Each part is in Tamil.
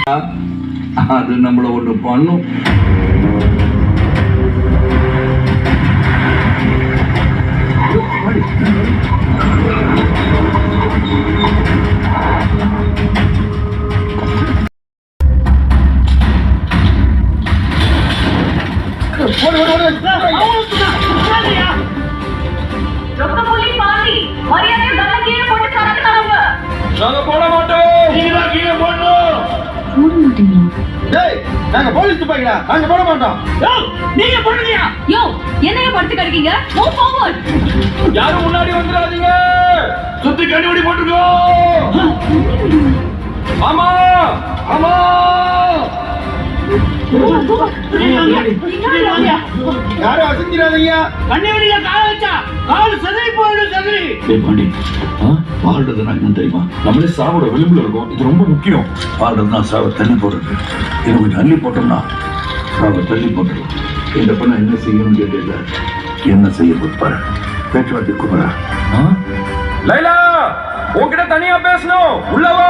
அது நம்மள ஒண்ணு பண்ணும். போட மாட்டோம். நாங்க போலீஸ் துப்பாக்கிடா, நாங்க போட மாட்டோம். நீங்க போடுறியா? யோ, என்னைய படுத்து கிடக்கீங்க? Move forward. யாரும் முன்னாடி வந்துடாதீங்க. சுத்தி கண்டுபிடி போட்டுக்கோ. ஆமா ஆமா. யாரும் அசைஞ்சிடாதீங்க. கண்ணிவெளியில கால வச்சா கால் சதறி போயிடும். சதறி பாண்டி, வாழ்றது நான் என்ன தெரியுமா? நம்மளே சாவோட விளிம்புல இருக்கோம். இது ரொம்ப முக்கியம். வாழ்றதுனா சாவை தள்ளி போடுறது. இது கொஞ்சம் அள்ளி போட்டோம்னா சாவை தள்ளி போட்டுரும். இந்த பொண்ணை என்ன செய்யணும்னு கேட்டீங்க, என்ன செய்ய போப்பாரு? பேச்சுவார்த்தை கூப்பிடா. லைலா, உன்கிட்ட தனியா பேசணும். உள்ளவா.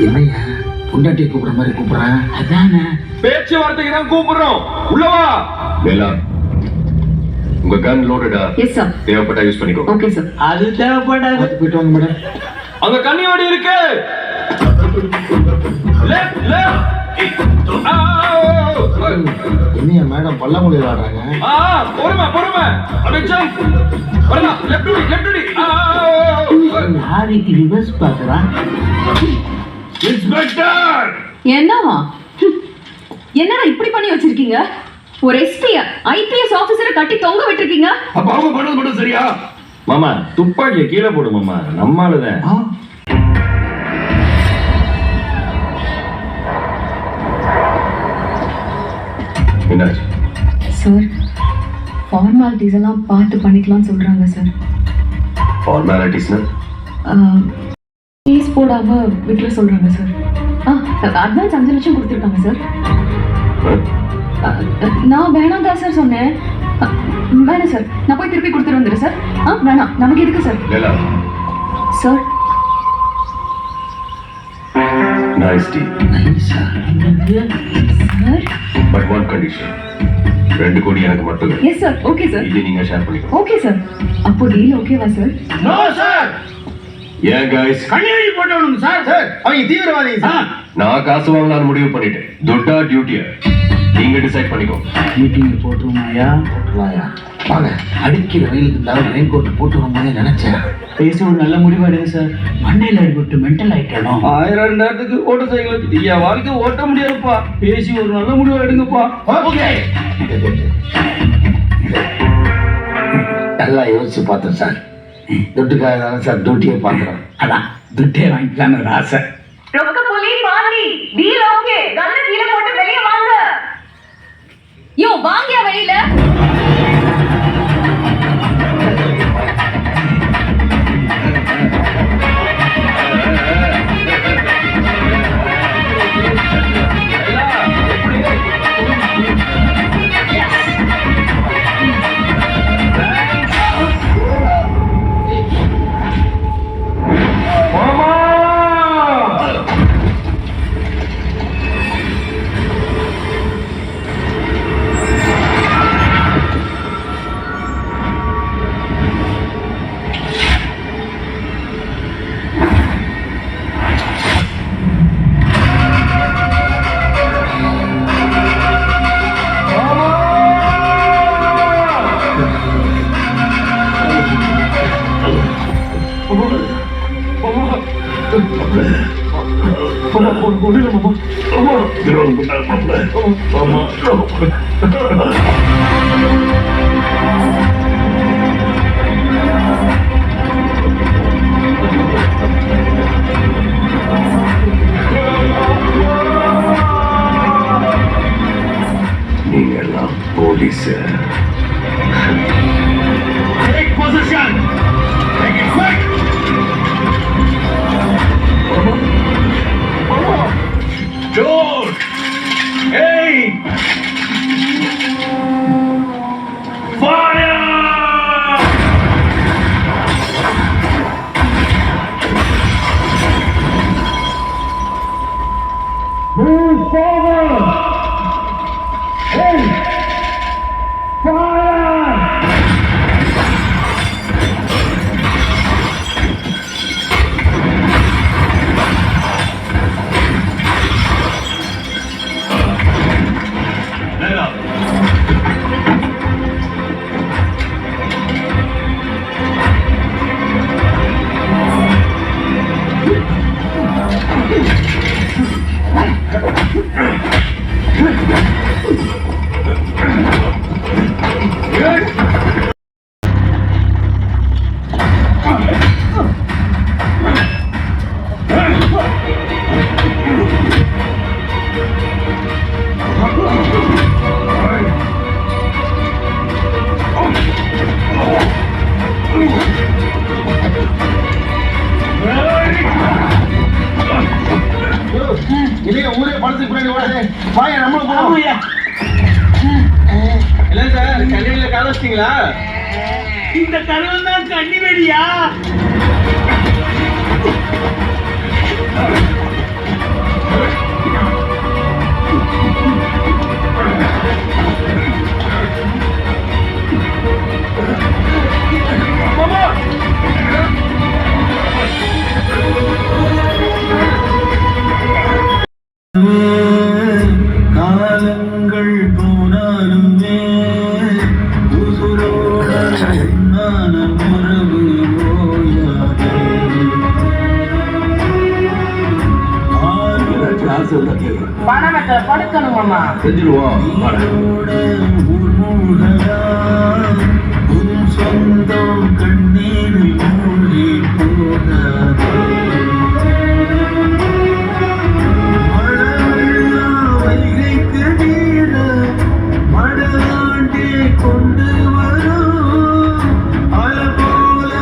என்னையா பொண்டாட்டியை கூப்பிடுற மாதிரி கூப்பிடுறேன்? அதானே பேச்சுவார்த்தைக்கு தான் கூப்பிடுறோம். உள்ளவா. லைலா, உங்க கன் லோடடா? Yes sir. தேவைப்பட்டா யூஸ் பண்ணிக்கோ. Okay sir. அது தேவைப்படாது. போயிட்டு வாங்க மேடம். அங்க கன்னியோடி இருக்கு. Left left. என்னையா மேடம் பல்லமொழி ஆடுறாங்க? பொறுமை பொறுமை. அப்படியே ஜம்ப். வரலாம். லெஃப்ட் டி லெஃப்ட் டி. ஆதிக்கு ரிவர்ஸ் பாக்குறான். இன்ஸ்பெக்டர். என்னவா? என்னடா இப்படி பண்ணி வச்சிருக்கீங்க? ஒரு எஸ்பி ஐபிஎஸ் ஆபீசரை கட்டி தொங்க விட்டுருக்கீங்க. அப்ப அவங்க பண்ணது மட்டும் சரியா? மாமா, துப்பாக்கியை கீழே போடு மாமா. நம்மாலதான். என்னாச்சு சார்? ஃபார்மாலிட்டிஸ் எல்லாம் பார்த்து பண்ணிக்கலாம்னு சொல்றாங்க சார். ஃபார்மாலிட்டிஸ்னா? கேஸ் போடாம விட்டுற சொல்றாங்க சார். அட்வான்ஸ் 5 லட்சம் கொடுத்துருக்காங்க சார். நான் வேணாம் தான் சார் சொன்னேன். வேணாம் சார், நான் போய் திருப்பி கொடுத்துட்டு வந்துடுறேன் சார். வேணாம், நமக்கு எதுக்கு sir? Laila. Sir nice tea. Sir but one condition. 2 crore எனக்கு மட்டும். Yes sir. Okay sir. இது நீங்க ஷேர் பண்ணிக்கோ. Okay sir. அப்போ டீல் ஓகேவா சார்? No sir. ஏன் गाइस? கன்னியோடி போட்டவனுங்க சார். சார், அவங்க தீவிரவாதிங்க சார். நான் காசு வாங்கலாம்னு முடிவு பண்ணிட்டேன். தொட்டா டியூட்டியா நீங்க டிசைட் பண்ணிக்கோ. மீட்டிங் போட்டுருமாயா? போட்டுருவாயா? வாங்க. அடிக்கிற வெயிலுக்கு இருந்தாலும் ரெயின் கோட் போட்டு வரும்போதே நினைச்சேன். பேசி ஒரு நல்ல முடிவு எடுங்க சார். மண்டையில் அடிபட்டு மென்டல் ஆயிட்டணும். 1000 நேரத்துக்கு ஓட்ட சைக்கிள் வச்சுட்டு என் வாழ்க்கை ஓட்ட முடியாதுப்பா. பேசி ஒரு நல்ல முடிவு எடுங்கப்பா. ஓகே. நல்லா யோசிச்சு பார்த்தேன் சார். துட்டுக்காக தானே சார் டியூட்டியை பார்க்குறோம். அதான் துட்டே வாங்கிக்கலான்னு ஒரு ஆசை. ரொக்க புலி பாண்டி டீல் ஓகே. கல்ல கீழ போட்டு வெளிய வாங்க. யோ, வாங்கயா வெளியில. நீங்கெல்லாம் police. Take position. Take it quick. George. Hey. Fire. இல்லையா ஊரே படத்துக்கு பின்னாடி ஓடுது வாயா நம்மளும் போவோம் இல்ல சார் கல்யாணில கால வச்சிட்டீங்களா? இந்த கனவு தான் கண்ணி வெடியா காலங்கள் போனாலுமே உசுரோட உன்னான உறவு ஓயாதே. ஏதாச்சும் ஆசை இருந்தா கேளு. பணமத்தை படுக்கணுமாமா செஞ்சிருவோம் வாடா. உன்னோட ஊர்மூடலா உன் சொந்தம் கண்ணீரில் மூழ்கி போகாதே. வைகைக்கு நீர மடலாண்டே கொண்டு வரும் அல போல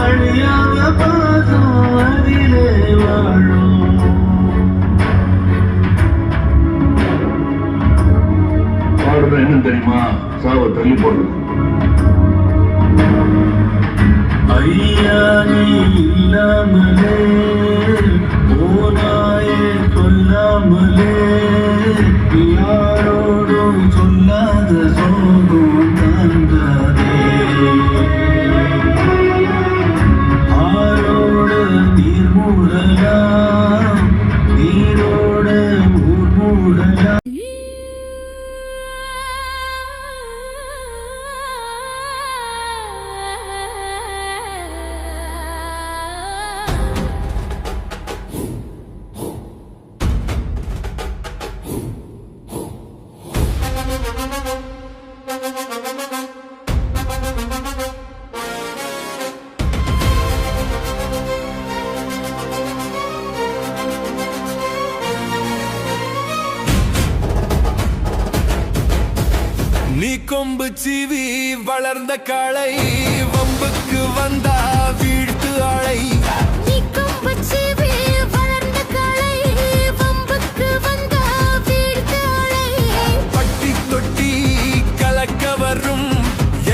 அழியாத பாசம் அதிலே வாழும். பாடுறது என்ன தெரியுமா? சாவை தள்ளி போடுறது. ஐயா நீ இல்லாமலே போனாயே சொல்லாமலே யாரோடும் சொல்லாத சோகம் தாங்காதே. ஆரோட நீர் மூடலாம் நீரோட ஊர் மூடலாம். நீ கொம்பு சீவி வளர்ந்த காளை வம்புக்கு வந்தா வீழ்த்து ஆளை. நீ கொம்பு சீவி வளர்ந்த காளை வம்புக்கு வந்தா வீழ்த்து ஆளை. பட்டி தொட்டி கலக்க வரும்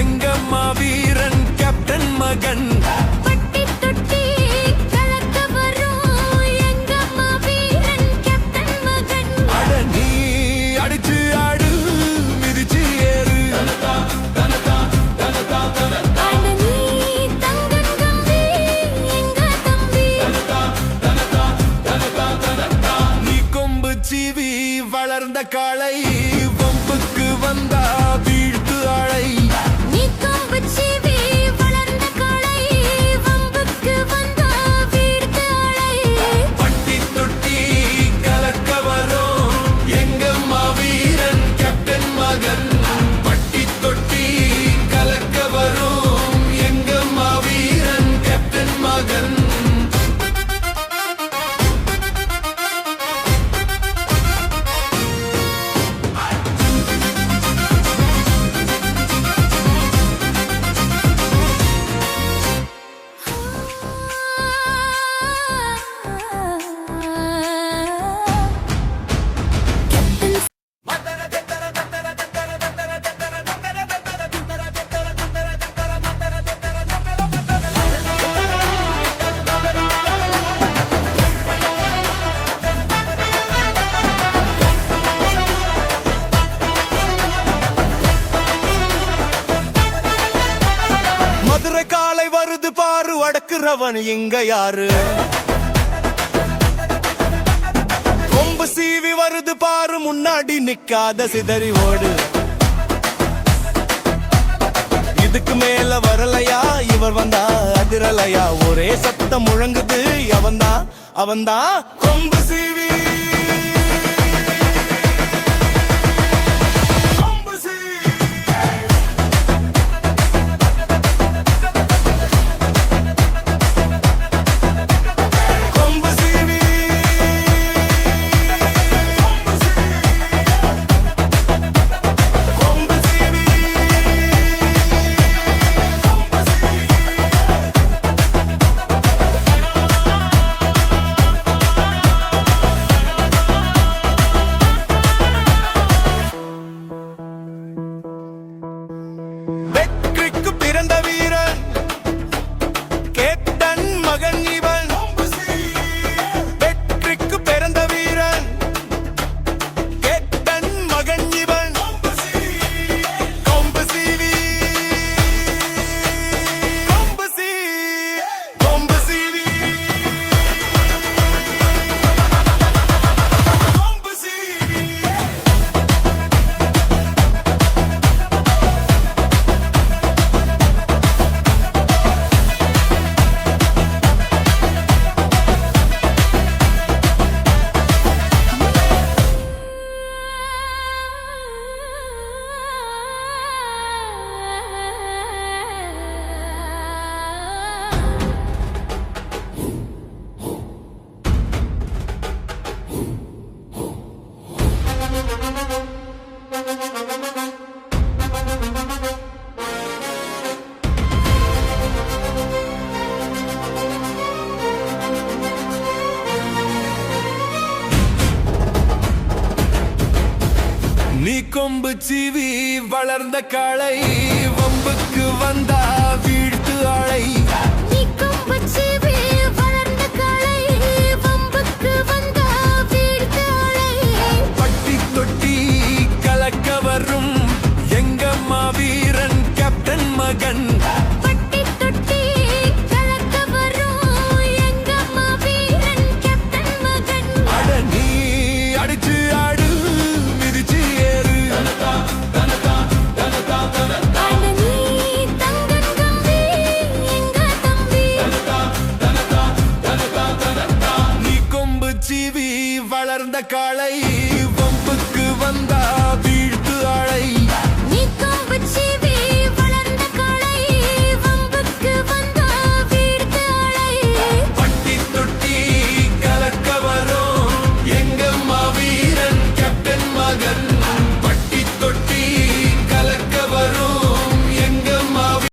எங்கம்மா வீரன் கேப்டன் மகன். பட்டி தொட்டி கலக்க வரும் எங்கம்மா வீரன் கேப்டன் மகன். அட நீ அடிச்சு ஆடு மிதிச்சு ஏறு. அட நீ தங்கன் கம்பி எங்க தம்பி. நீ கொம்பு சீவி வளர்ந்த காளை வம்புக்கு வந்தா வீழ்த்து ஆளை. நீ கொம்பு சீவி வளர்ந்த காளை வம்புக்கு வந்தா வீழ்த்து ஆளை. பட்டி தொட்டி கலக்க வரும் எங்கம்மா வீரன் கேப்டன் மகன். பட்டி தொட்டி கலக்க வரும் எங்கம்மா வீரன் கேப்டன் மகன். அடக்குறவன் இங்க யாரு? கொம்பு சீவி வருது பாரு, முன்னாடி நிக்காத சிதறி ஓடு. இதுக்கு மேல வரலையா, இவர் வந்தா அதிரலையா, ஒரே சத்தம் முழங்குது, அவன்தான் கொம்பு சீவி. வெற்றிக்கு பிறந்த வீரன், கேப்டன் மகன் இவன். வெற்றிக்கு பிறந்த வீரன், கேப்டன் மகன் இவன். கொம்பு சீவி, கொம்பு சீவி, கொம்பு சீவி, கொம்பு சீவி. நீ கொம்பு சீவி வளர்ந்த காளை, வம்புக்கு வந்தா வீழ்த்து ஆளை. நீ கொம்பு சீவி வளர்ந்த காளை, வம்புக்கு வந்தா வீழ்த்து ஆளை. பட்டி தொட்டி கலக்க வரும் எங்கம்மா வீரன் கேப்டன் மகன். பட்டி தொட்டி கலக்க வரும் எங்கம்மா வீரன் கேப்டன் மகன். அட நீ அடிச்சு ஆடு, மிதிச்சு ஏறு. அட நீ தங்கன் கம்பி எங்க தம்பி. நீ கொம்பு சீவி வளர்ந்த காளை, வம்புக்கு வந்தா வீழ்த்து ஆளை.